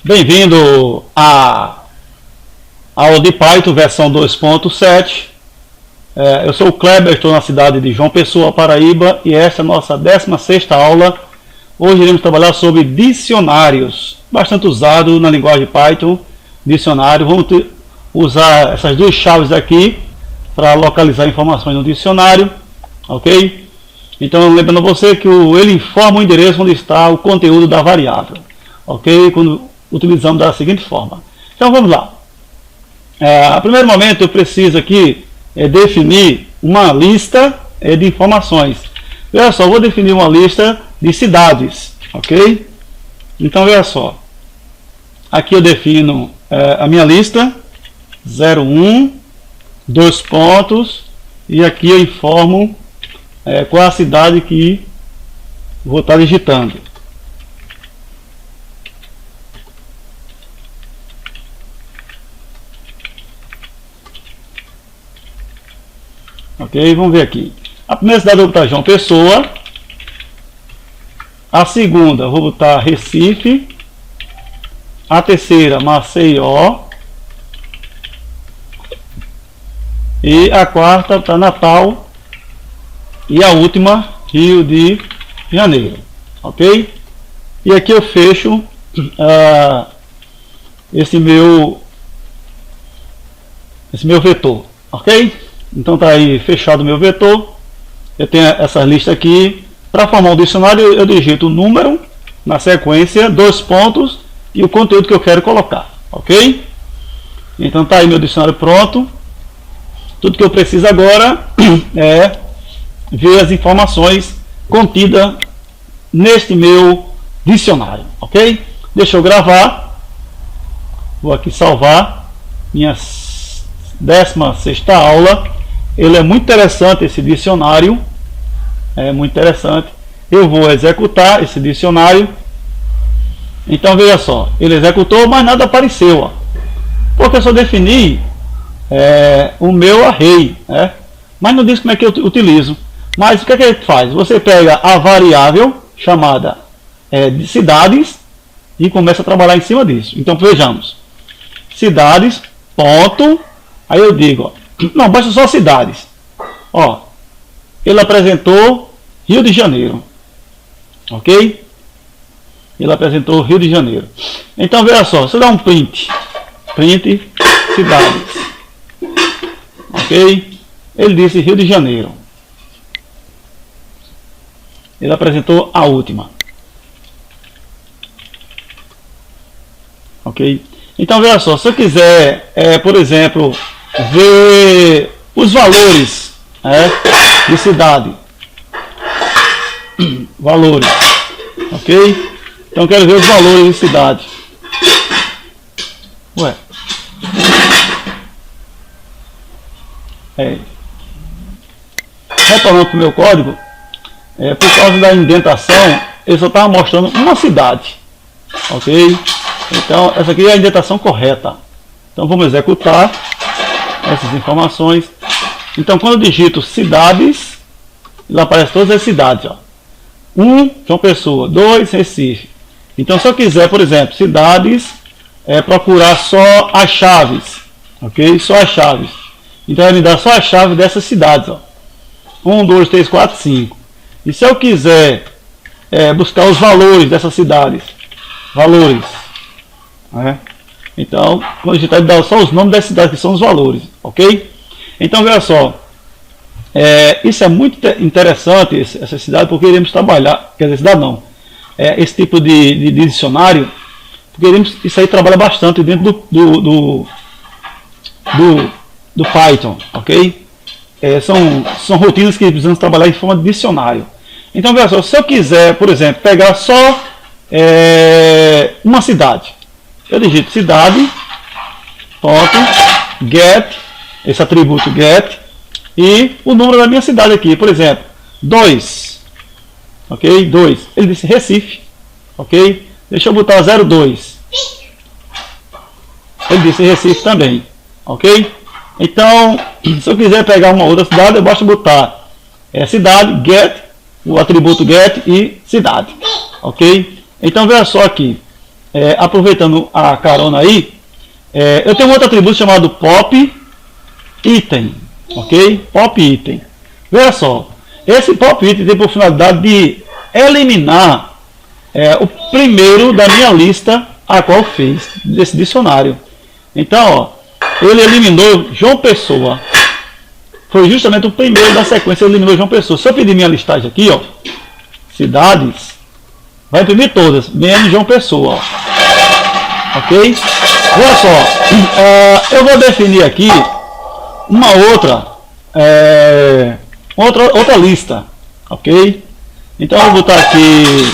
Bem-vindo à aula de Python versão 2.7. Eu sou o Kleber, estou na cidade de João Pessoa, Paraíba, e essa é a nossa 16ª aula. Hoje iremos trabalhar sobre dicionários, bastante usado na linguagem Python, dicionário. Vamos usar essas duas chaves aqui para localizar informações no dicionário, ok? Então, lembrando a você que ele informa o endereço onde está o conteúdo da variável, ok? Quando utilizamos da seguinte forma. Então, vamos lá. A primeiro momento, eu preciso aqui definir uma lista de informações. Veja só, eu vou definir uma lista de cidades, ok? Então, veja só. Aqui eu defino a minha lista, 01, 2 pontos, e aqui eu informo qual é a cidade que vou estar digitando. Ok, vamos ver aqui. A primeira cidade eu vou botar João Pessoa. A segunda eu vou botar Recife. A terceira, Maceió. E a quarta está Natal. E a última, Rio de Janeiro. Ok? E aqui eu fecho esse meu vetor. Ok? Então tá aí fechado o meu vetor. Eu tenho essa lista aqui. Para formar um dicionário, eu digito o número na sequência, 2 pontos e o conteúdo que eu quero colocar. Ok? Então tá aí meu dicionário pronto. Tudo que eu preciso agora é ver as informações contidas neste meu dicionário. Ok? Deixa eu gravar. Vou aqui salvar minha 16ª aula. Ele é muito interessante, esse dicionário. É muito interessante. Eu vou executar esse dicionário. Então veja só, ele executou, mas nada apareceu, ó, porque eu só defini o meu array, mas não diz como é que eu utilizo. Mas o que é que ele faz? Você pega a variável chamada de cidades e começa a trabalhar em cima disso. Então vejamos, cidades, ponto, aí eu digo, ó, não, basta só cidades. Ó, ele apresentou Rio de Janeiro. Ok? Ele apresentou Rio de Janeiro. Então, veja só, se eu dar um print. Print cidades. Ok? Ele disse Rio de Janeiro. Ele apresentou a última. Ok? Então, veja só, se eu quiser, por exemplo, ver os valores de cidade. Valores. Ok? Então, quero ver os valores de cidade. Ué. Retornando para o meu código, por causa da indentação, ele só estava mostrando uma cidade. Ok? Então, essa aqui é a indentação correta. Então, vamos executar essas informações. Então, quando eu digito cidades, lá aparece todas as cidades. Ó. 1, João Pessoa. 2, Recife. Então, se eu quiser, por exemplo, cidades, procurar só as chaves. Ok? Só as chaves. Então, vai me dar só as chaves dessas cidades. Ó. 1, 2, 3, 4, 5. E se eu quiser buscar os valores dessas cidades. Valores. Então, quando a gente vai dar só os nomes das cidades, que são os valores. Ok? Então, veja só. Isso é muito interessante, essa cidade, porque iremos trabalhar, quer dizer, cidade não, esse tipo de dicionário, porque isso aí trabalha bastante dentro do Python, ok? São rotinas que precisamos trabalhar em forma de dicionário. Então, veja só, se eu quiser, por exemplo, pegar só uma cidade, eu digito cidade, ponto, get, esse atributo get, e o número da minha cidade aqui, por exemplo, 2. Ok? 2. Ele disse Recife. Ok? Deixa eu botar 02. Ele disse Recife também. Ok? Então, se eu quiser pegar uma outra cidade, eu basta botar cidade, get, o atributo get e cidade. Ok? Então, veja só aqui. aproveitando a carona aí, eu tenho um outro atributo chamado pop item, ok? Pop item. Veja só, esse pop item tem por finalidade de eliminar o primeiro da minha lista a qual fiz desse dicionário. Então, ó, ele eliminou João Pessoa. Foi justamente o primeiro da sequência, ele eliminou João Pessoa. Se eu pedir minha listagem aqui, ó, cidades, vai imprimir todas, menos João Pessoa, ó. Ok? Olha só, eu vou definir aqui uma outra lista, ok? Então eu vou botar aqui,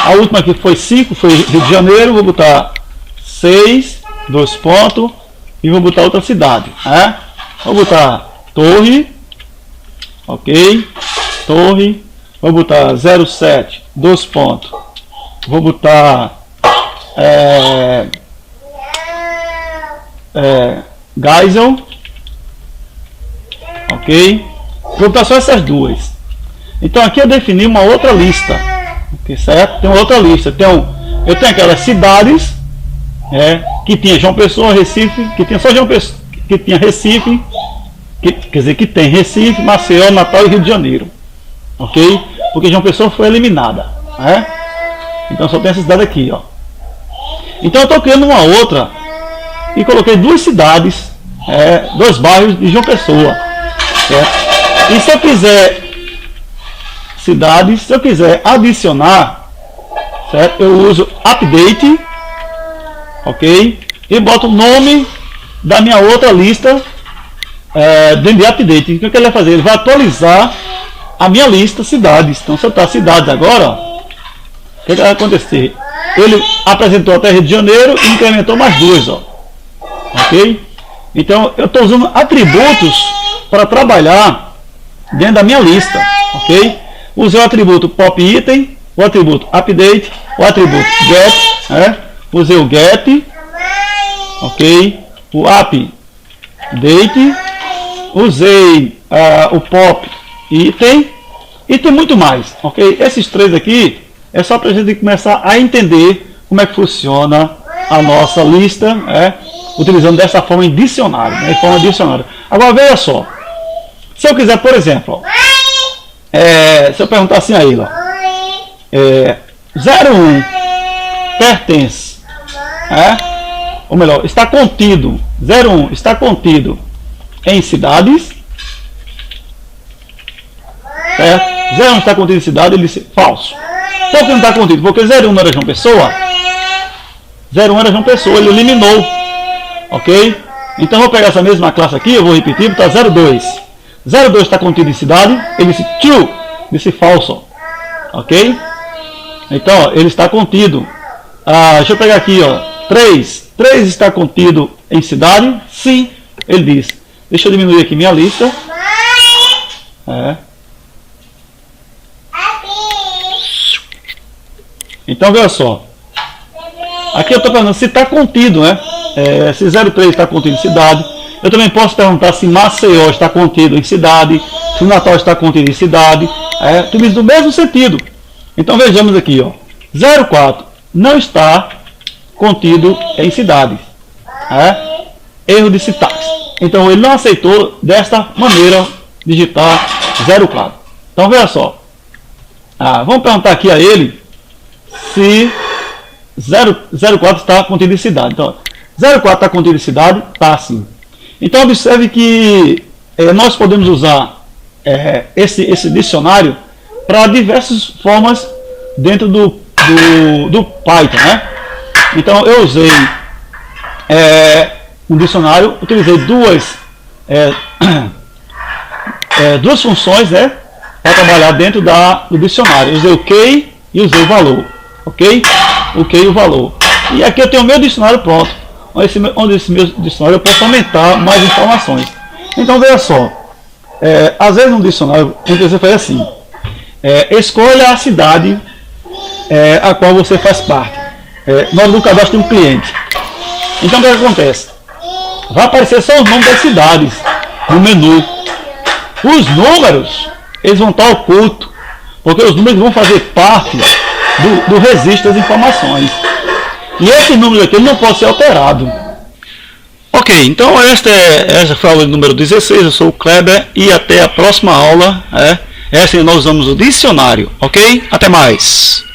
a última aqui foi 5, foi Rio de Janeiro, vou botar 6, 2 pontos, e vou botar outra cidade, né? Vou botar Torre, ok? Torre, vou botar 07, 2 pontos, vou botar Geisel, ok? Vou botar só essas duas. Então aqui eu defini uma outra lista, okay, certo? Tem uma outra lista. Eu tenho aquelas cidades que tinha João Pessoa, Recife, que tinha só João Pessoa, que tinha Recife, quer dizer que tem Recife, Maceió, Natal e Rio de Janeiro, ok? Porque João Pessoa foi eliminada, né? Então só tem essa cidade aqui, ó. Então eu estou criando uma outra e coloquei duas cidades, 2 bairros de João Pessoa, certo? E se eu quiser cidades, se eu quiser adicionar, certo? Eu uso update, ok? E boto o nome da minha outra lista dentro de update. O que ele vai fazer? Ele vai atualizar a minha lista cidades. Então se eu estar cidades agora, ó, o que vai acontecer? Ele apresentou até Rio de Janeiro e incrementou mais 2, ó. Ok? Então eu estou usando atributos para trabalhar dentro da minha lista, ok? Usei o atributo pop item, o atributo update, o atributo get, usei o get, ok? O update, usei o pop item e tem muito mais, ok? Esses 3 aqui é só para a gente começar a entender como é que funciona a nossa lista, utilizando dessa forma em dicionário, em forma dicionária. Agora veja só, se eu quiser, por exemplo, se eu perguntar assim a ele, 01 pertence, ou melhor, está contido, 01 está contido em cidades, certo? 01 está contido em cidade, ele disse falso. Por que não está contido? Porque 01 não era João Pessoa, 01 era João Pessoa, ele eliminou, ok? Então eu vou pegar essa mesma classe aqui, eu vou repetir, botar 02. 02 está contido em cidade, ele disse true, disse falso, ok? Então ó, ele está contido. Deixa eu pegar aqui, ó, 3 está contido em cidade, sim, ele diz. Deixa eu diminuir aqui minha lista. Então veja só, aqui eu estou perguntando se está contido, né? Se 03 está contido em cidade. Eu também posso perguntar se Maceió está contido em cidade, se Natal está contido em cidade, tudo isso no mesmo sentido. Então vejamos aqui, ó, 04 não está contido em cidades, erro de sintaxe. Então ele não aceitou desta maneira digitar 04. Então veja só, vamos perguntar aqui a ele se 04 está contido em cidade. Então 04 está contido em cidade, está sim. Então observe que nós podemos usar esse dicionário para diversas formas dentro do Python, né? Então eu usei um dicionário, utilizei duas funções, né, para trabalhar dentro do dicionário. Eu usei o key e usei o valor, ok? O key e o valor. E aqui eu tenho o meu dicionário pronto. Onde esse meu dicionário eu posso aumentar mais informações. Então veja só, às vezes no dicionário você faz assim, escolha a cidade a qual você faz parte, na hora do cadastro de um cliente. Então o que acontece? Vai aparecer só os nomes das cidades no menu. Os números, eles vão estar ocultos, porque os números vão fazer parte do registro das informações. E esse número aqui não pode ser alterado. Ok, então essa foi a aula número 16, eu sou o Kleber e até a próxima aula. Essa nós usamos o dicionário, ok? Até mais!